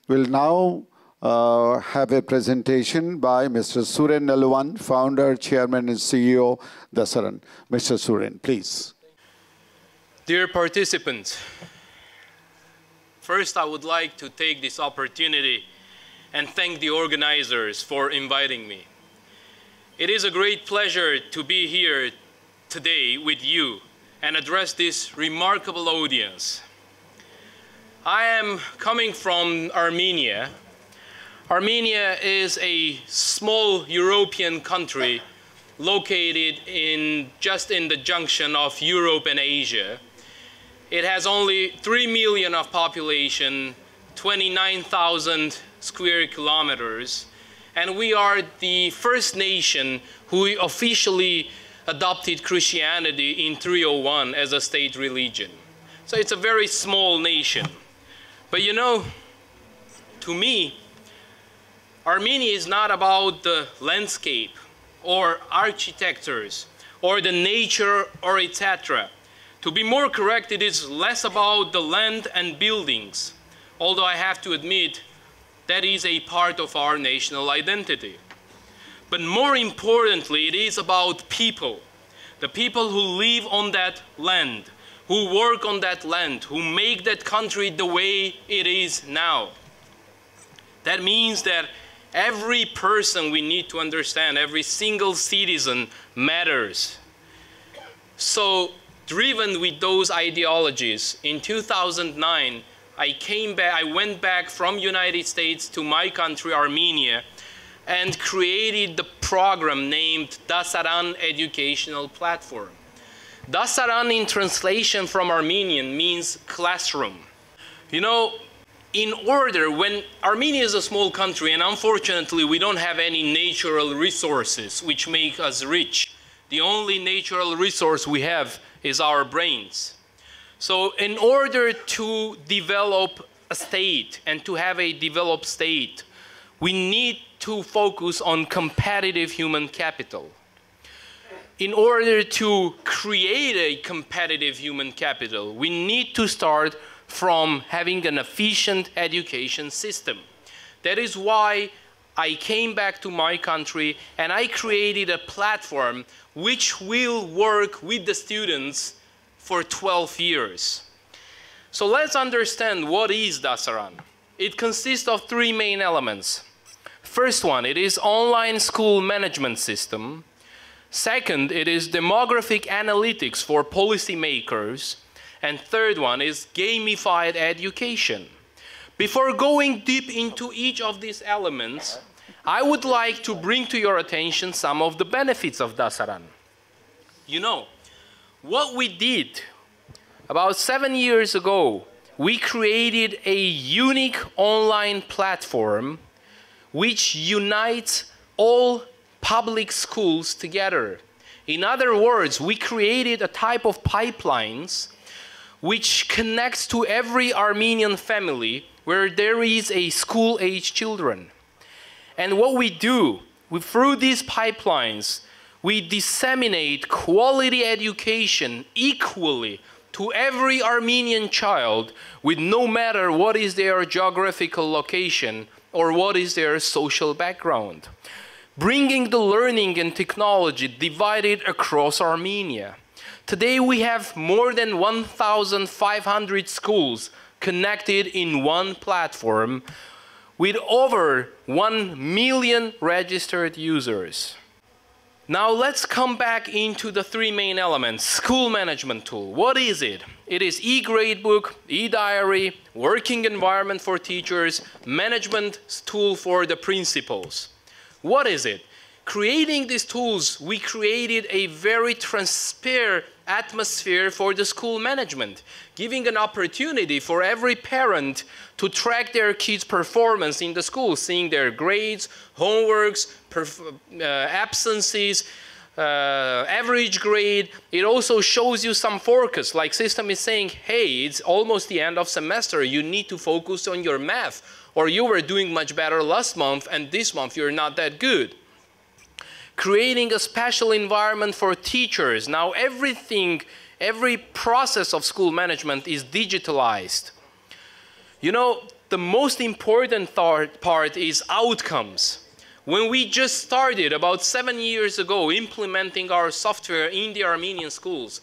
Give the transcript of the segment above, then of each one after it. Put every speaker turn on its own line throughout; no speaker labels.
We'll now have a presentation by Mr. Suren Aloyan, founder, chairman, and CEO, Dasaran. Mr. Suren, please.
Dear participants, first I would like to take this opportunity and thank the organizers for inviting me. It is a great pleasure to be here today with you and address this remarkable audience. I am coming from Armenia. Armenia is a small European country located just in the junction of Europe and Asia. It has only 3 million of population, 29,000 square kilometers, and we are the first nation who officially adopted Christianity in 301 as a state religion. So it's a very small nation. But you know, to me, Armenia is not about the landscape or architectures or the nature or etc. To be more correct, it is less about the land and buildings, although I have to admit that is a part of our national identity. But more importantly, it is about people, the people who live on that land, who work on that land, who make that country the way it is now. That means that every person we need to understand, every single citizen matters. So, driven with those ideologies, in 2009, I went back from United States to my country, Armenia, and created the program named Dasaran Educational Platform. Dasaran in translation from Armenian means classroom. You know, when Armenia is a small country, and unfortunately we don't have any natural resources which make us rich. The only natural resource we have is our brains. So in order to develop a state and to have a developed state, we need to focus on competitive human capital. In order to create a competitive human capital, we need to start from having an efficient education system. That is why I came back to my country and I created a platform which will work with the students for 12 years. So let's understand what is Dasaran. It consists of 3 main elements. First one, it is online school management system. Second, it is demographic analytics for policymakers. And third one is gamified education. Before going deep into each of these elements, I would like to bring to your attention some of the benefits of Dasaran. You know, what we did about 7 years ago, we created a unique online platform which unites all public schools together. In other words, we created a type of pipelines which connects to every Armenian family where there is a school-age children. And what we do, through these pipelines, we disseminate quality education equally to every Armenian child with no matter what is their geographical location or what is their social background, bringing the learning and technology divided across Armenia. Today we have more than 1,500 schools connected in one platform with over 1 million registered users. Now let's come back into the 3 main elements. School management tool. What is it? It is e-gradebook, e-diary, working environment for teachers, management tool for the principals. What is it? Creating these tools, we created a very transparent atmosphere for the school management, giving an opportunity for every parent to track their kids' performance in the school, seeing their grades, homeworks, absences, average grade. It also shows you some forecast, like system is saying, hey, it's almost the end of semester, you need to focus on your math, or you were doing much better last month and this month you're not that good. Creating a special environment for teachers. Now every process of school management is digitalized. You know, the most important part is outcomes. When we just started about 7 years ago implementing our software in the Armenian schools,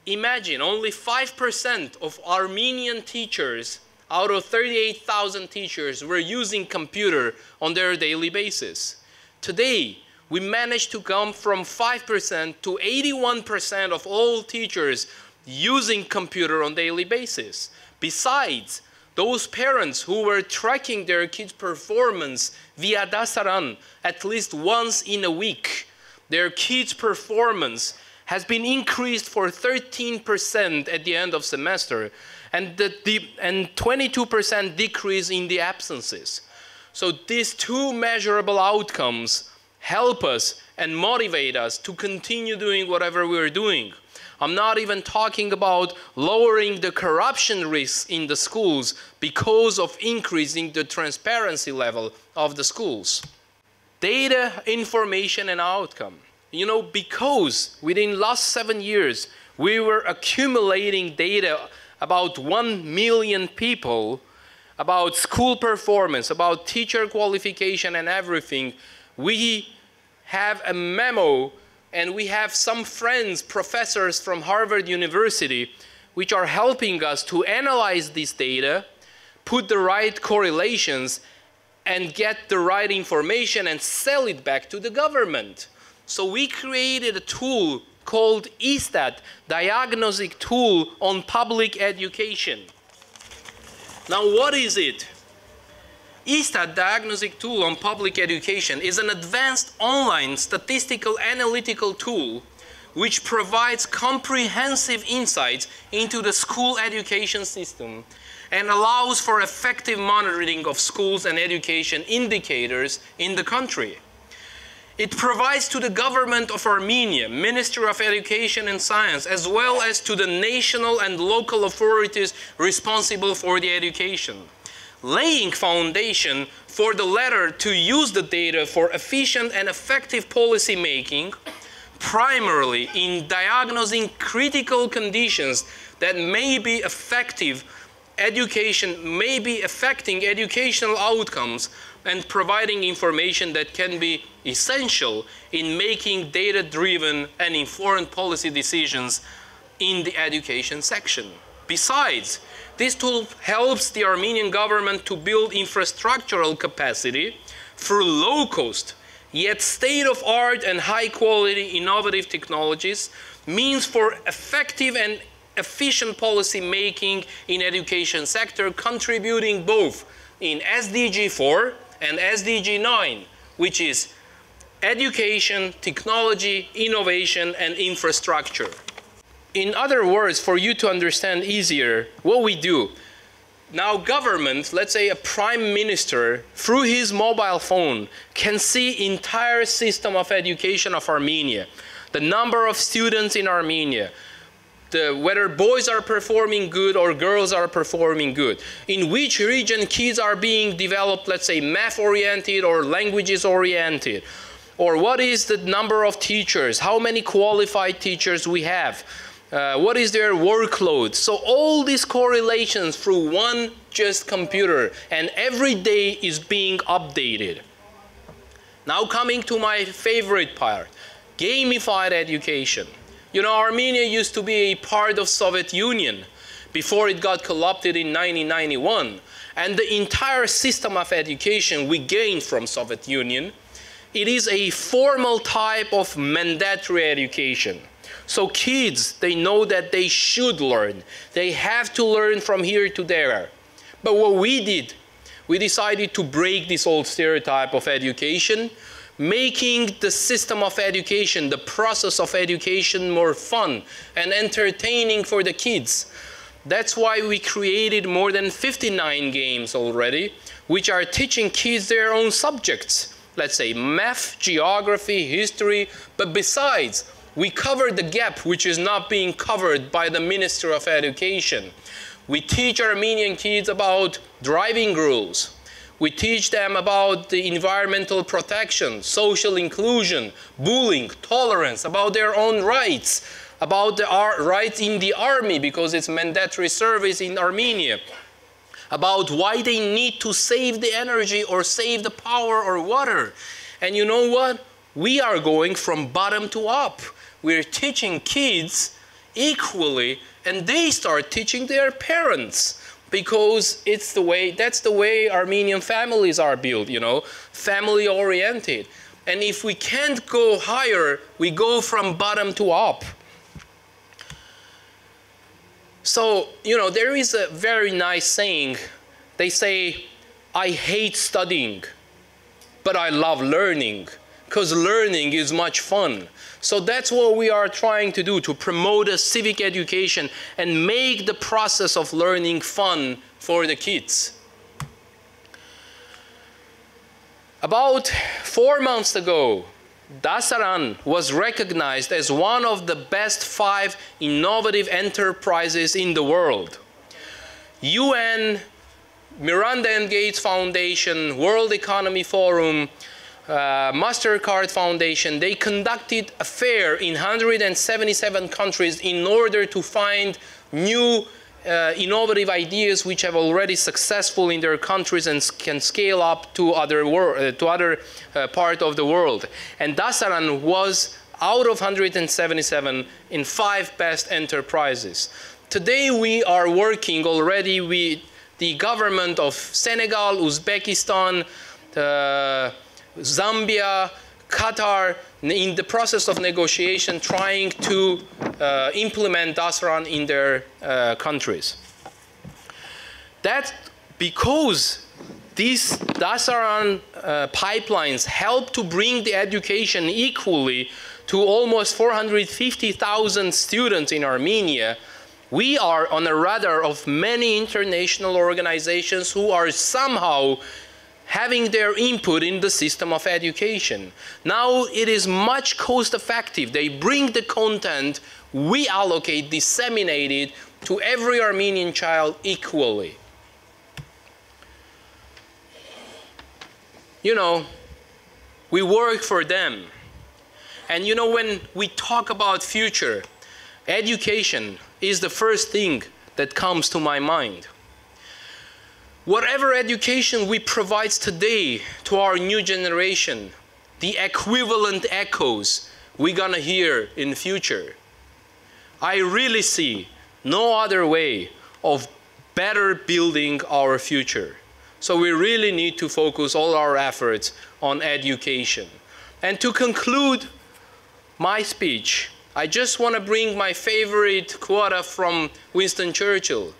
imagine only 5% of Armenian teachers out of 38,000 teachers were using computer on their daily basis. Today, we managed to come from 5% to 81% of all teachers using computer on daily basis. Besides, those parents who were tracking their kids' performance via Dasaran at least once in a week, their kids' performance has been increased for 13% at the end of semester, and 22% decrease in the absences. So these two measurable outcomes help us and motivate us to continue doing whatever we're doing. I'm not even talking about lowering the corruption risks in the schools because of increasing the transparency level of the schools. Data, information, and outcome. You know, because within last 7 years, we were accumulating data about 1 million people, about school performance, about teacher qualification and everything. We have a memo and we have some friends, professors from Harvard University, which are helping us to analyze this data, put the right correlations, and get the right information and sell it back to the government. So we created a tool called eStat, diagnostic tool on public education. Now what is it? eStat diagnostic tool on public education is an advanced online statistical analytical tool which provides comprehensive insights into the school education system and allows for effective monitoring of schools and education indicators in the country. It provides to the government of Armenia, Ministry of Education and Science, as well as to the national and local authorities responsible for the education, laying foundation for the latter to use the data for efficient and effective policy making, primarily in diagnosing critical conditions that may be affecting educational outcomes and providing information that can be essential in making data-driven and informed policy decisions in the education section. Besides, this tool helps the Armenian government to build infrastructural capacity through low-cost, yet state-of-art and high-quality innovative technologies, means for effective and efficient policy making in education sector, contributing both in SDG 4 and SDG 9, which is education, technology, innovation, and infrastructure. In other words, for you to understand easier, what we do, now government, let's say a prime minister, through his mobile phone, can see entire system of education of Armenia, the number of students in Armenia, whether boys are performing good or girls are performing good, in which region kids are being developed, let's say math-oriented or languages-oriented, or what is the number of teachers, how many qualified teachers we have, what is their workload. So all these correlations through one just computer, and every day is being updated. Now coming to my favorite part, gamified education. You know, Armenia used to be a part of Soviet Union before it got co-opted in 1991. And the entire system of education we gained from Soviet Union, it is a formal type of mandatory education. So kids, they know that they should learn. They have to learn from here to there. But what we did, we decided to break this old stereotype of education, making the system of education, the process of education more fun and entertaining for the kids. That's why we created more than 59 games already, which are teaching kids their own subjects. Let's say math, geography, history, but besides, we cover the gap which is not being covered by the Ministry of Education. We teach Armenian kids about driving rules. We teach them about the environmental protection, social inclusion, bullying, tolerance, about their own rights, about the rights in the army because it's mandatory service in Armenia, about why they need to save the energy or save the power or water. And you know what? We are going from bottom to up. We're teaching kids equally, and they start teaching their parents, because it's the way, that's the way Armenian families are built, you know, family oriented. And if we can't go higher, we go from bottom to up. So, you know, there is a very nice saying. They say, I hate studying, but I love learning, because learning is much fun. So that's what we are trying to do, to promote a civic education and make the process of learning fun for the kids. About 4 months ago, Dasaran was recognized as one of the best 5 innovative enterprises in the world. UN, Miranda and Gates Foundation, World Economy Forum, MasterCard Foundation, they conducted a fair in 177 countries in order to find new innovative ideas which have already successful in their countries and can scale up to other part of the world. And Dasaran was out of 177 in 5 best enterprises. Today we are working already with the government of Senegal, Uzbekistan, Zambia, Qatar, in the process of negotiation, trying to implement Dasaran in their countries. That's because these Dasaran pipelines help to bring the education equally to almost 450,000 students in Armenia. We are on a radar of many international organizations who are somehow having their input in the system of education. Now it is much cost effective. They bring the content, we allocate, disseminate it to every Armenian child equally. You know, we work for them. And you know, when we talk about future, education is the first thing that comes to my mind. Whatever education we provide today to our new generation, the equivalent echoes we're gonna hear in the future. I really see no other way of better building our future. So we really need to focus all our efforts on education. And to conclude my speech, I just want to bring my favorite quote from Winston Churchill.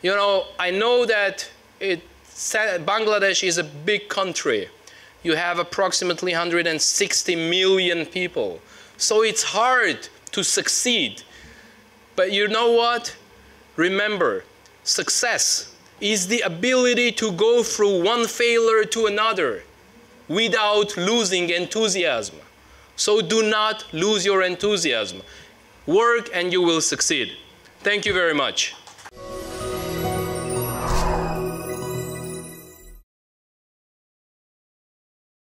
You know, I know that Bangladesh is a big country. You have approximately 160 million people. So it's hard to succeed. But you know what? Remember, success is the ability to go through one failure to another without losing enthusiasm. So do not lose your enthusiasm. Work and you will succeed. Thank you very much.